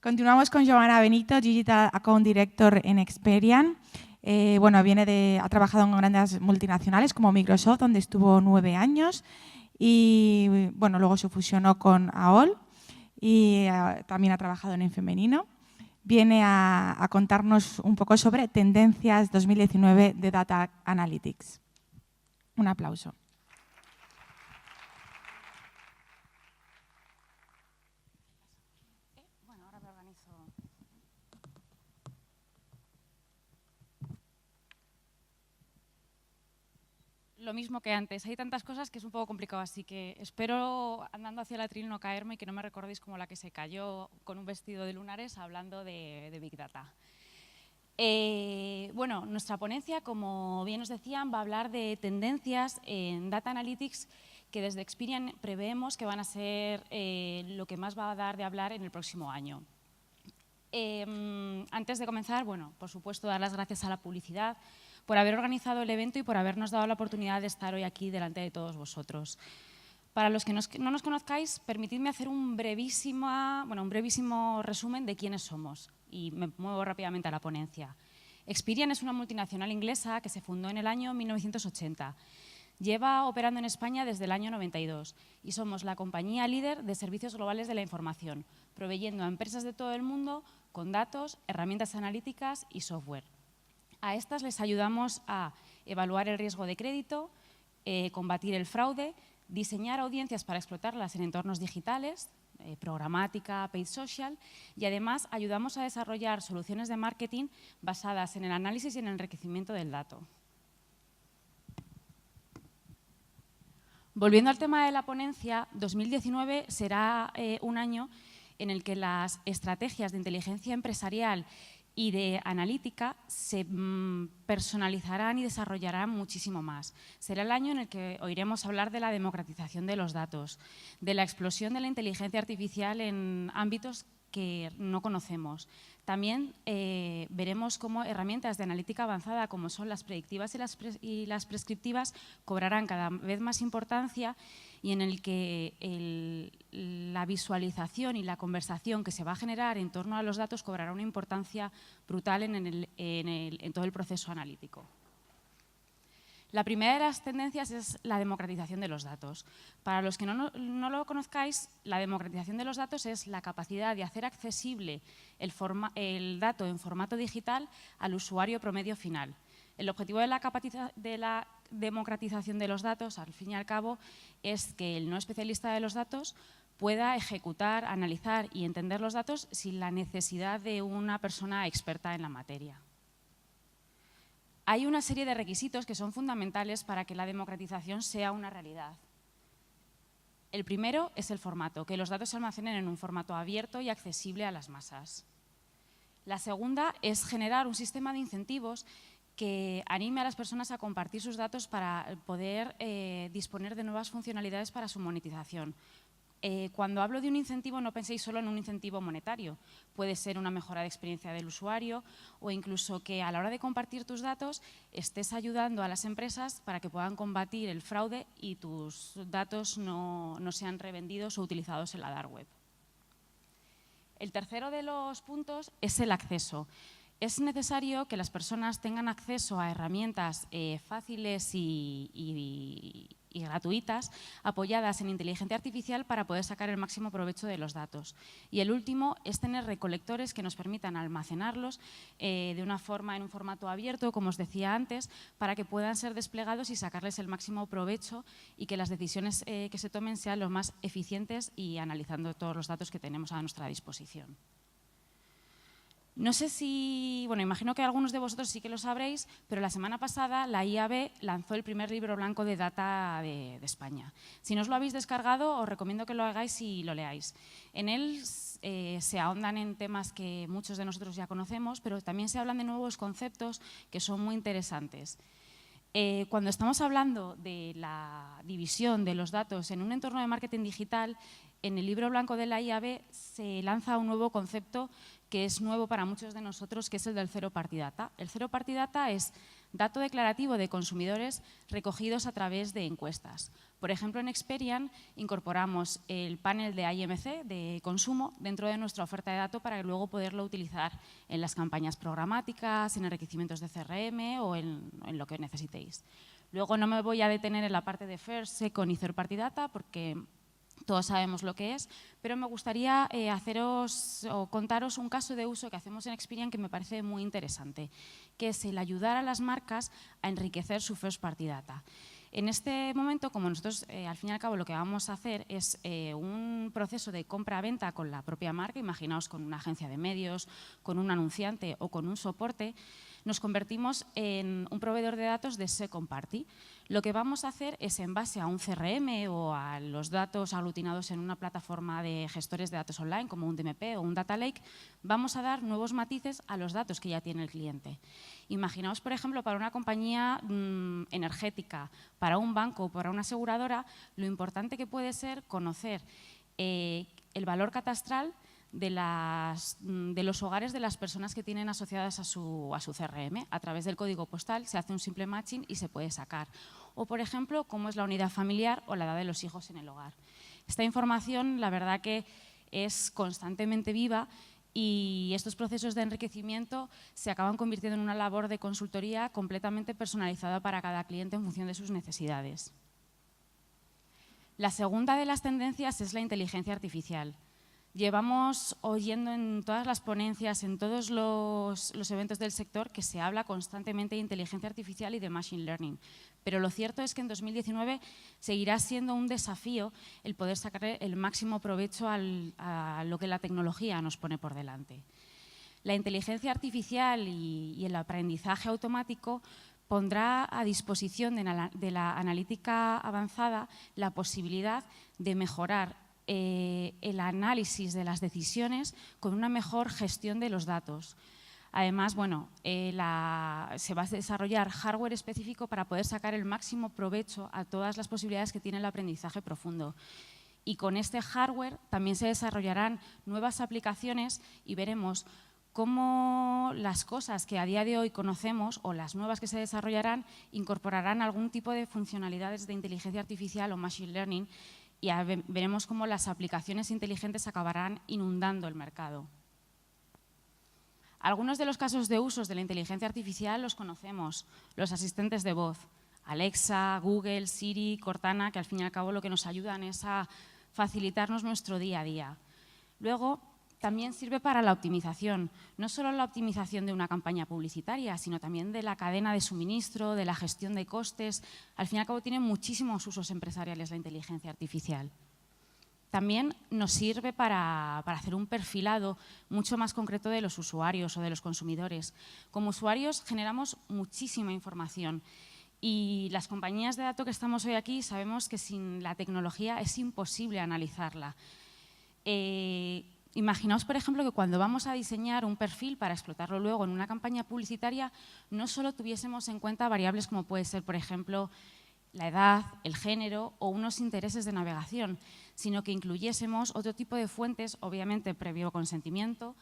Continuamos con Giovanna Benito, Digital Account Director en Experian. Ha trabajado en grandes multinacionales como Microsoft, donde estuvo 9 años y luego se fusionó con AOL y también ha trabajado en femenino. Viene a contarnos un poco sobre tendencias 2019 de Data Analytics. Un aplauso. Ahora me organizo. Lo mismo que antes, hay tantas cosas que es un poco complicado, así que espero andando hacia el atril no caerme y que no me recordéis como la que se cayó con un vestido de lunares hablando de Big Data. Nuestra ponencia, como bien os decían, va a hablar de tendencias en Data Analytics que desde Experian preveemos que van a ser lo que más va a dar de hablar en el próximo año. Antes de comenzar, por supuesto, dar las gracias a la publicidad por haber organizado el evento y por habernos dado la oportunidad de estar hoy aquí delante de todos vosotros. Para los que no nos conozcáis, permitidme hacer un brevísimo resumen de quiénes somos y me muevo rápidamente a la ponencia. Experian es una multinacional inglesa que se fundó en el año 1980. Lleva operando en España desde el año 92 y somos la compañía líder de servicios globales de la información, proveyendo a empresas de todo el mundo con datos, herramientas analíticas y software. A estas les ayudamos a evaluar el riesgo de crédito, combatir el fraude, diseñar audiencias para explotarlas en entornos digitales, programática, paid social, y además ayudamos a desarrollar soluciones de marketing basadas en el análisis y en el enriquecimiento del dato. Volviendo al tema de la ponencia, 2019 será un año en el que las estrategias de inteligencia empresarial y de analítica se personalizarán y desarrollarán muchísimo más. Será el año en el que oiremos hablar de la democratización de los datos, de la explosión de la inteligencia artificial en ámbitos que no conocemos. También veremos cómo herramientas de analítica avanzada, como son las predictivas y las prescriptivas, cobrarán cada vez más importancia y en el que la visualización y la conversación que se va a generar en torno a los datos cobrará una importancia brutal en todo el proceso analítico. La primera de las tendencias es la democratización de los datos. Para los que no lo conozcáis, la democratización de los datos es la capacidad de hacer accesible el dato en formato digital al usuario promedio final. El objetivo de la democratización de los datos, al fin y al cabo, es que el no especialista de los datos pueda ejecutar, analizar y entender los datos sin la necesidad de una persona experta en la materia. Hay una serie de requisitos que son fundamentales para que la democratización sea una realidad. El primero es el formato, que los datos se almacenen en un formato abierto y accesible a las masas. La segunda es generar un sistema de incentivos que anime a las personas a compartir sus datos para poder disponer de nuevas funcionalidades para su monetización. Cuando hablo de un incentivo, no penséis solo en un incentivo monetario. Puede ser una mejora de experiencia del usuario o incluso que a la hora de compartir tus datos estés ayudando a las empresas para que puedan combatir el fraude y tus datos no sean revendidos o utilizados en la dark web. El tercero de los puntos es el acceso. Es necesario que las personas tengan acceso a herramientas fáciles y gratuitas, apoyadas en inteligencia artificial para poder sacar el máximo provecho de los datos. Y el último es tener recolectores que nos permitan almacenarlos de una forma en un formato abierto, como os decía antes, para que puedan ser desplegados y sacarles el máximo provecho y que las decisiones que se tomen sean lo más eficientes y analizando todos los datos que tenemos a nuestra disposición. No sé si, imagino que algunos de vosotros sí que lo sabréis, pero la semana pasada la IAB lanzó el primer libro blanco de data de España. Si no os lo habéis descargado, os recomiendo que lo hagáis y lo leáis. En él se ahondan en temas que muchos de nosotros ya conocemos, pero también se hablan de nuevos conceptos que son muy interesantes. Cuando estamos hablando de la división de los datos en un entorno de marketing digital, en el libro blanco de la IAB se lanza un nuevo concepto que es nuevo para muchos de nosotros, que es el del Zero Party Data. El Zero Party Data es dato declarativo de consumidores recogidos a través de encuestas. Por ejemplo, en Experian incorporamos el panel de IMC, de consumo, dentro de nuestra oferta de datos para luego poderlo utilizar en las campañas programáticas, en enriquecimientos de CRM o en lo que necesitéis. Luego no me voy a detener en la parte de First, Second y Third Party Data porque todos sabemos lo que es, pero me gustaría contaros un caso de uso que hacemos en Experian que me parece muy interesante, que es el ayudar a las marcas a enriquecer su First Party Data. En este momento, como nosotros al fin y al cabo lo que vamos a hacer es un proceso de compra-venta con la propia marca, imaginaos con una agencia de medios, con un anunciante o con un soporte, nos convertimos en un proveedor de datos de second party. Lo que vamos a hacer es, en base a un CRM o a los datos aglutinados en una plataforma de gestores de datos online, como un DMP o un Data Lake, vamos a dar nuevos matices a los datos que ya tiene el cliente. Imaginaos, por ejemplo, para una compañía energética, para un banco o para una aseguradora, lo importante que puede ser conocer el valor catastral de los hogares de las personas que tienen asociadas a su CRM. A través del código postal se hace un simple matching y se puede sacar. O, por ejemplo, cómo es la unidad familiar o la edad de los hijos en el hogar. Esta información, la verdad que es constantemente viva y estos procesos de enriquecimiento se acaban convirtiendo en una labor de consultoría completamente personalizada para cada cliente en función de sus necesidades. La segunda de las tendencias es la inteligencia artificial. Llevamos oyendo en todas las ponencias, en todos los eventos del sector, que se habla constantemente de inteligencia artificial y de machine learning. Pero lo cierto es que en 2019 seguirá siendo un desafío el poder sacar el máximo provecho a lo que la tecnología nos pone por delante. La inteligencia artificial y el aprendizaje automático pondrá a disposición de la analítica avanzada la posibilidad de mejorar el análisis de las decisiones con una mejor gestión de los datos. Además, bueno, se va a desarrollar hardware específico para poder sacar el máximo provecho a todas las posibilidades que tiene el aprendizaje profundo. Y con este hardware también se desarrollarán nuevas aplicaciones y veremos cómo las cosas que a día de hoy conocemos o las nuevas que se desarrollarán incorporarán algún tipo de funcionalidades de inteligencia artificial o machine learning y veremos cómo las aplicaciones inteligentes acabarán inundando el mercado. Algunos de los casos de usos de la inteligencia artificial los conocemos, los asistentes de voz, Alexa, Google, Siri, Cortana, que al fin y al cabo lo que nos ayudan es a facilitarnos nuestro día a día. Luego, también sirve para la optimización, no solo la optimización de una campaña publicitaria, sino también de la cadena de suministro, de la gestión de costes. Al fin y al cabo tiene muchísimos usos empresariales la inteligencia artificial. También nos sirve para hacer un perfilado mucho más concreto de los usuarios o de los consumidores. Como usuarios generamos muchísima información y las compañías de datos que estamos hoy aquí sabemos que sin la tecnología es imposible analizarla. Imaginaos, por ejemplo, que cuando vamos a diseñar un perfil para explotarlo luego en una campaña publicitaria, no solo tuviésemos en cuenta variables como puede ser, por ejemplo, la edad, el género o unos intereses de navegación, sino que incluyésemos otro tipo de fuentes, obviamente previo consentimiento,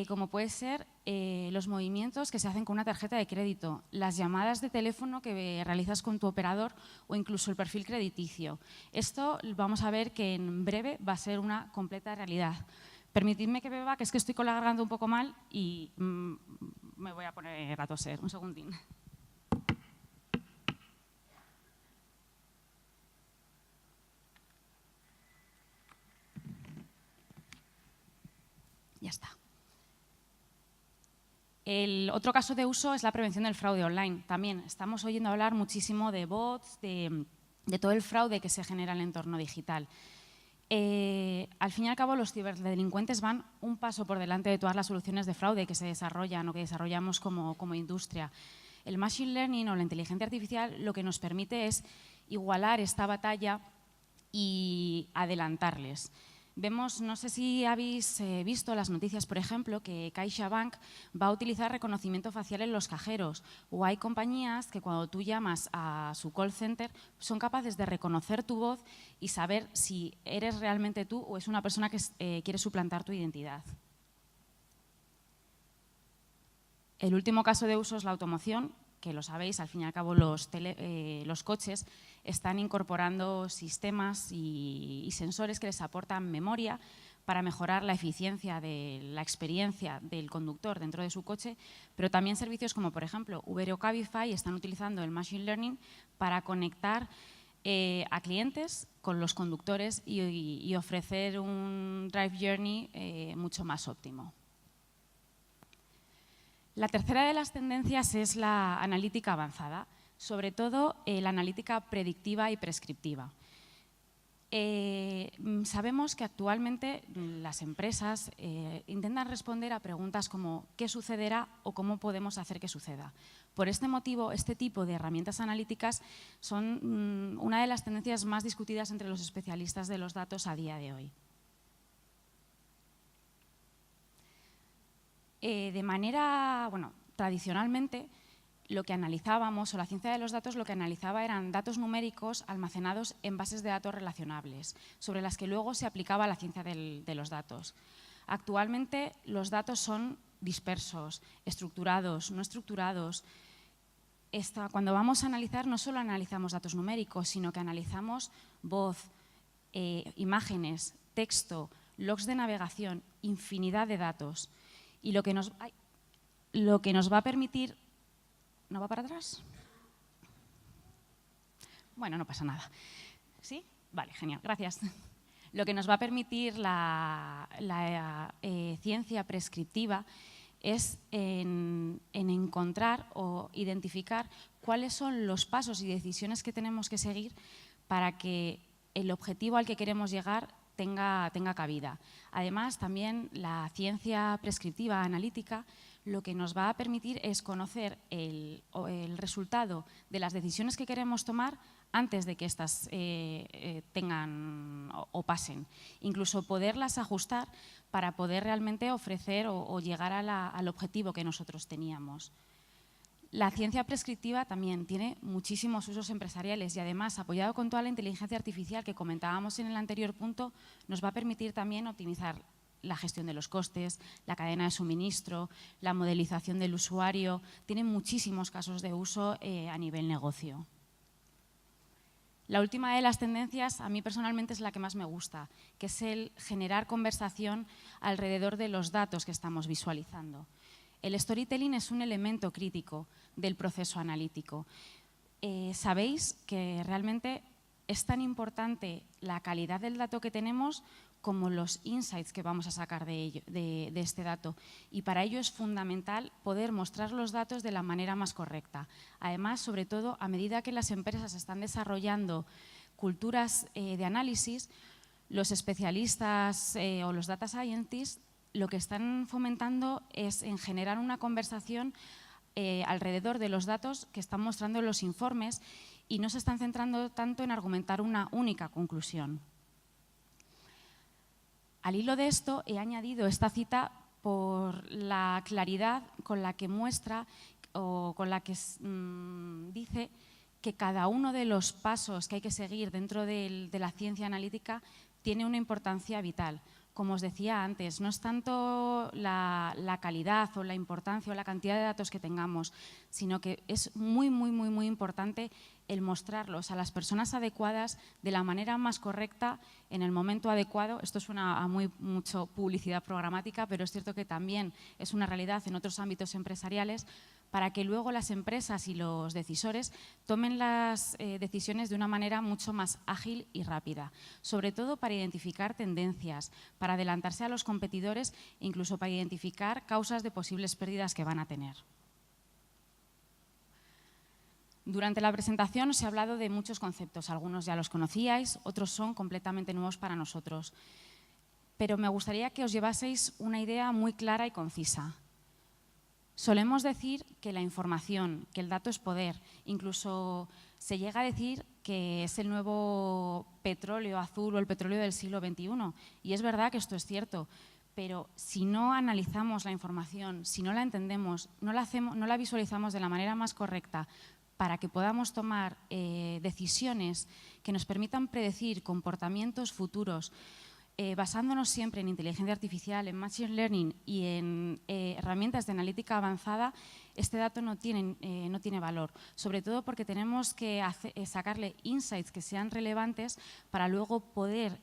como puede ser los movimientos que se hacen con una tarjeta de crédito, las llamadas de teléfono que realizas con tu operador o incluso el perfil crediticio. Esto vamos a ver que en breve va a ser una completa realidad. Permitidme que beba, que es que estoy con la garganta un poco mal y me voy a poner a toser. Un segundín. Ya está. El otro caso de uso es la prevención del fraude online. También estamos oyendo hablar muchísimo de bots, de todo el fraude que se genera en el entorno digital. Al fin y al cabo, los ciberdelincuentes van un paso por delante de todas las soluciones de fraude que se desarrollan o que desarrollamos como industria. El machine learning o la inteligencia artificial lo que nos permite es igualar esta batalla y adelantarles. Vemos, no sé si habéis visto las noticias, por ejemplo, que CaixaBank va a utilizar reconocimiento facial en los cajeros, o hay compañías que cuando tú llamas a su call center son capaces de reconocer tu voz y saber si eres realmente tú o es una persona que quiere suplantar tu identidad. El último caso de uso es la automoción, que lo sabéis, al fin y al cabo los coches están incorporando sistemas y sensores que les aportan memoria para mejorar la eficiencia de la experiencia del conductor dentro de su coche, pero también servicios como, por ejemplo, Uber o Cabify están utilizando el Machine Learning para conectar a clientes con los conductores y ofrecer un Drive Journey mucho más óptimo. La tercera de las tendencias es la analítica avanzada, sobre todo la analítica predictiva y prescriptiva. Sabemos que actualmente las empresas intentan responder a preguntas como ¿qué sucederá o cómo podemos hacer que suceda? Por este motivo, este tipo de herramientas analíticas son una de las tendencias más discutidas entre los especialistas de los datos a día de hoy. De manera, tradicionalmente, lo que analizábamos, o la ciencia de los datos, lo que analizaba eran datos numéricos almacenados en bases de datos relacionables, sobre las que luego se aplicaba la ciencia de los datos. Actualmente, los datos son dispersos, estructurados, no estructurados. Cuando vamos a analizar, no solo analizamos datos numéricos, sino que analizamos voz, imágenes, texto, logs de navegación, infinidad de datos. Y lo que nos va a permitir… ¿No va para atrás? Bueno, no pasa nada. ¿Sí? Vale, genial, gracias. Lo que nos va a permitir la ciencia prescriptiva es en encontrar o identificar cuáles son los pasos y decisiones que tenemos que seguir para que el objetivo al que queremos llegar tenga cabida. Además, también la ciencia prescriptiva analítica lo que nos va a permitir es conocer el resultado de las decisiones que queremos tomar antes de que éstas tengan o pasen. Incluso poderlas ajustar para poder realmente ofrecer o llegar al objetivo que nosotros teníamos. La ciencia prescriptiva también tiene muchísimos usos empresariales y además, apoyado con toda la inteligencia artificial que comentábamos en el anterior punto, nos va a permitir también optimizar la gestión de los costes, la cadena de suministro, la modelización del usuario. Tiene muchísimos casos de uso a nivel negocio. La última de las tendencias, a mí personalmente, es la que más me gusta, que es el generar conversación alrededor de los datos que estamos visualizando. El storytelling es un elemento crítico del proceso analítico. Sabéis que realmente es tan importante la calidad del dato que tenemos como los insights que vamos a sacar de este dato. Y para ello es fundamental poder mostrar los datos de la manera más correcta. Además, sobre todo, a medida que las empresas están desarrollando culturas de análisis, los especialistas o los data scientists lo que están fomentando es en generar una conversación alrededor de los datos que están mostrando los informes y no se están centrando tanto en argumentar una única conclusión. Al hilo de esto, he añadido esta cita por la claridad con la que muestra o con la que dice que cada uno de los pasos que hay que seguir dentro de la ciencia analítica tiene una importancia vital. Como os decía antes, no es tanto la calidad o la importancia o la cantidad de datos que tengamos, sino que es muy importante el mostrarlos a las personas adecuadas de la manera más correcta en el momento adecuado. Esto suena a mucho publicidad programática, pero es cierto que también es una realidad en otros ámbitos empresariales, para que luego las empresas y los decisores tomen las decisiones de una manera mucho más ágil y rápida, sobre todo para identificar tendencias, para adelantarse a los competidores e incluso para identificar causas de posibles pérdidas que van a tener. Durante la presentación os he hablado de muchos conceptos, algunos ya los conocíais, otros son completamente nuevos para nosotros, pero me gustaría que os llevaseis una idea muy clara y concisa. Solemos decir que la información, que el dato es poder. Incluso se llega a decir que es el nuevo petróleo azul o el petróleo del siglo XXI. Y es verdad que esto es cierto, pero si no analizamos la información, si no la entendemos, no la visualizamos de la manera más correcta para que podamos tomar decisiones que nos permitan predecir comportamientos futuros, basándonos siempre en inteligencia artificial, en machine learning y en herramientas de analítica avanzada, este dato no tiene valor, sobre todo porque tenemos que sacarle insights que sean relevantes para luego poder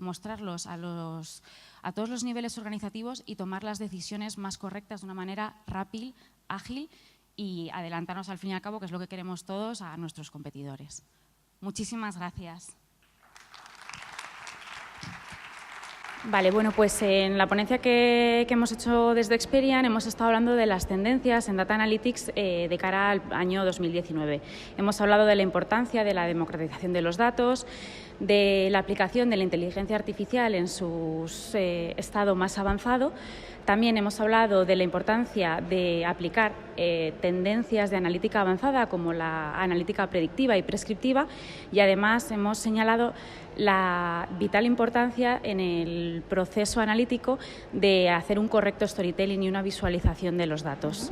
mostrarlos a todos los niveles organizativos y tomar las decisiones más correctas de una manera rápida, ágil y adelantarnos al fin y al cabo, que es lo que queremos todos, a nuestros competidores. Muchísimas gracias. Vale, bueno, pues en la ponencia que hemos hecho desde Experian hemos estado hablando de las tendencias en Data Analytics de cara al año 2019. Hemos hablado de la importancia de la democratización de los datos, de la aplicación de la inteligencia artificial en su estado más avanzado. También hemos hablado de la importancia de aplicar tendencias de analítica avanzada como la analítica predictiva y prescriptiva, y además hemos señalado la vital importancia en el proceso analítico de hacer un correcto storytelling y una visualización de los datos.